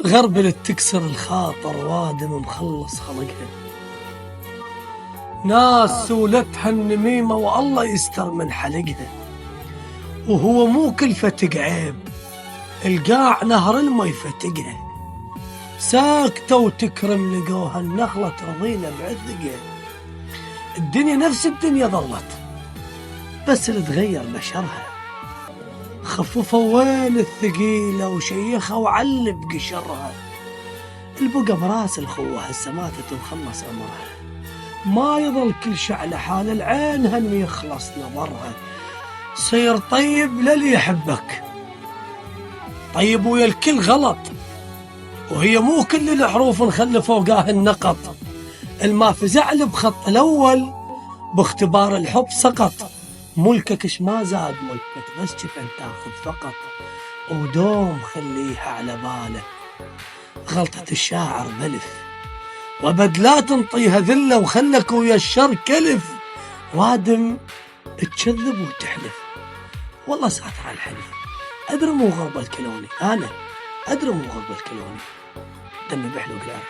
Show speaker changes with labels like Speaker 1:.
Speaker 1: غربلت تكسر الخاطر وادم مخلص خلقها، ناس سولتها النميمة والله يستر من حلقها، وهو مو كل فتق عيب القاع نهر الماء يفتقها، ساكتة وتكرم لقوها النخلة ترضينا بعذقها. الدنيا نفس الدنيا ظلت بس اللي تغير بشرها، خففوا وين الثقيلة وشيخها وعل بقشرها، البقى براس الخوة هسه ماتت وخلص عمرها، ما يظل كل شعلة حال العين هم يخلص نظرها. صير طيب للي يحبك، طيب ويا الكل غلط، وهي مو كل الحروف نخلي فوقاه النقط، الما فزع بخط الأول باختبار الحب سقط، ملكك ما زاد ملكك بس جفن تاخذ فقط، ودوم خليها على بالك غلطة الشاعر بلف، وابد لا تنطيها ذلة وخلك ويا الشر كلف، وادم تكذب وتحلف والله ساتر على الحلف. أدري مو غرب الكلوني، أنا أدري مو غرب الكلوني دمي بحلو قلعه.